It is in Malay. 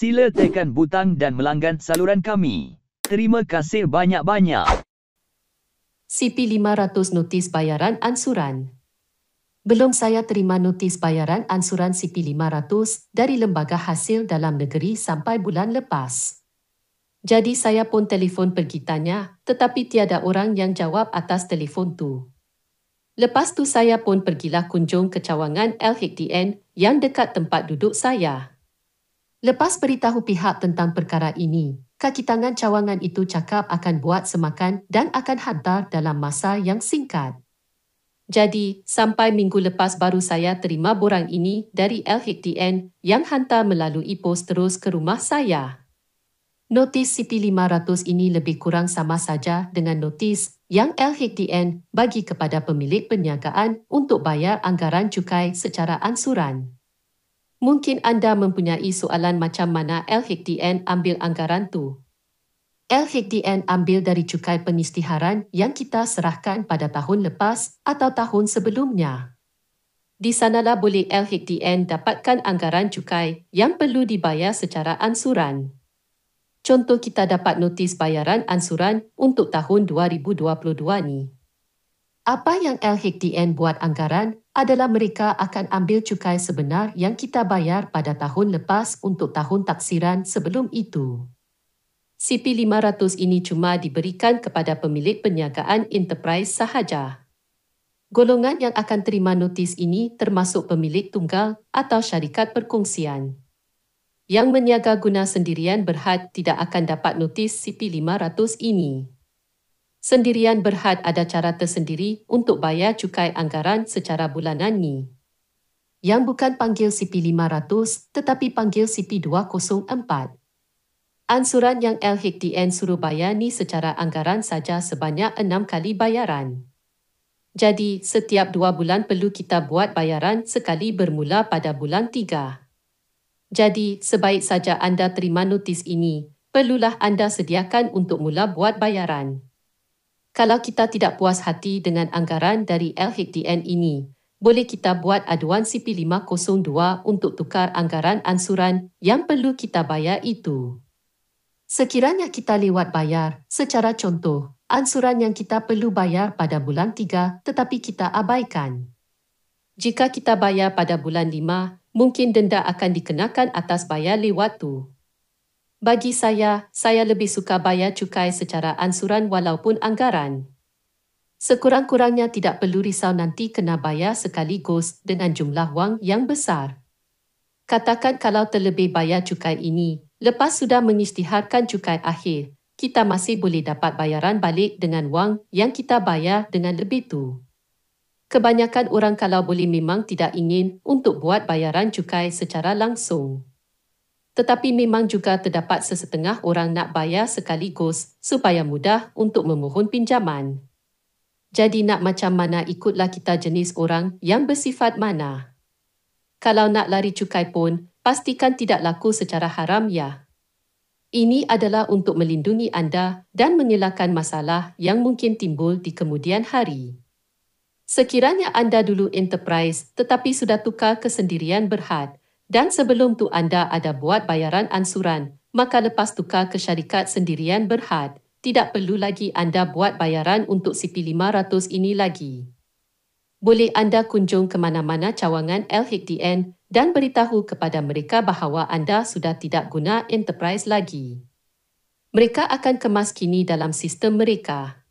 Sila tekan butang dan melanggan saluran kami. Terima kasih banyak-banyak. CP500 notis bayaran ansuran. Belum saya terima notis bayaran ansuran CP500 dari Lembaga Hasil Dalam Negeri sampai bulan lepas. Jadi saya pun telefon pergi tanya, tetapi tiada orang yang jawab atas telefon tu. Lepas tu saya pun pergilah kunjung ke cawangan LHDN yang dekat tempat duduk saya. Lepas beritahu pihak tentang perkara ini, kaki tangan cawangan itu cakap akan buat semakan dan akan hantar dalam masa yang singkat. Jadi, sampai minggu lepas baru saya terima borang ini dari LHDN yang hantar melalui pos terus ke rumah saya. Notis CP500 ini lebih kurang sama saja dengan notis yang LHDN bagi kepada pemilik perniagaan untuk bayar anggaran cukai secara ansuran. Mungkin anda mempunyai soalan macam mana LHDN ambil anggaran tu. LHDN ambil dari cukai pengisytiharan yang kita serahkan pada tahun lepas atau tahun sebelumnya. Di sanalah boleh LHDN dapatkan anggaran cukai yang perlu dibayar secara ansuran. Contoh kita dapat notis bayaran ansuran untuk tahun 2022 ni. Apa yang LHDN buat anggaran adalah mereka akan ambil cukai sebenar yang kita bayar pada tahun lepas untuk tahun taksiran sebelum itu. CP500 ini cuma diberikan kepada pemilik perniagaan enterprise sahaja. Golongan yang akan terima notis ini termasuk pemilik tunggal atau syarikat perkongsian. Yang meniaga guna sendirian berhad tidak akan dapat notis CP500 ini. Sendirian berhad ada cara tersendiri untuk bayar cukai anggaran secara bulanan ni. Yang bukan panggil CP500 tetapi panggil CP204. Ansuran yang LHDN suruh bayar ni secara anggaran saja sebanyak 6 kali bayaran. Jadi, setiap 2 bulan perlu kita buat bayaran sekali bermula pada bulan 3. Jadi, sebaik saja anda terima notis ini, perlulah anda sediakan untuk mula buat bayaran. Kalau kita tidak puas hati dengan anggaran dari LHDN ini, boleh kita buat aduan CP502 untuk tukar anggaran ansuran yang perlu kita bayar itu. Sekiranya kita lewat bayar, secara contoh, ansuran yang kita perlu bayar pada bulan 3 tetapi kita abaikan. Jika kita bayar pada bulan 5, mungkin denda akan dikenakan atas bayar lewat tu. Bagi saya lebih suka bayar cukai secara ansuran walaupun anggaran. Sekurang-kurangnya tidak perlu risau nanti kena bayar sekaligus dengan jumlah wang yang besar. Katakan kalau terlebih bayar cukai ini, lepas sudah mengisytiharkan cukai akhir, kita masih boleh dapat bayaran balik dengan wang yang kita bayar dengan lebih tu. Kebanyakan orang kalau boleh memang tidak ingin untuk buat bayaran cukai secara langsung. Tetapi memang juga terdapat sesetengah orang nak bayar sekaligus supaya mudah untuk memohon pinjaman. Jadi nak macam mana ikutlah kita jenis orang yang bersifat mana. Kalau nak lari cukai pun, pastikan tidak laku secara haram ya. Ini adalah untuk melindungi anda dan mengelakkan masalah yang mungkin timbul di kemudian hari. Sekiranya anda dulu enterprise tetapi sudah tukar ke sendirian berhad dan sebelum tu anda ada buat bayaran ansuran, maka lepas tukar ke syarikat sendirian berhad, tidak perlu lagi anda buat bayaran untuk CP500 ini lagi. Boleh anda kunjung ke mana-mana cawangan LHDN dan beritahu kepada mereka bahawa anda sudah tidak guna enterprise lagi. Mereka akan kemas kini dalam sistem mereka.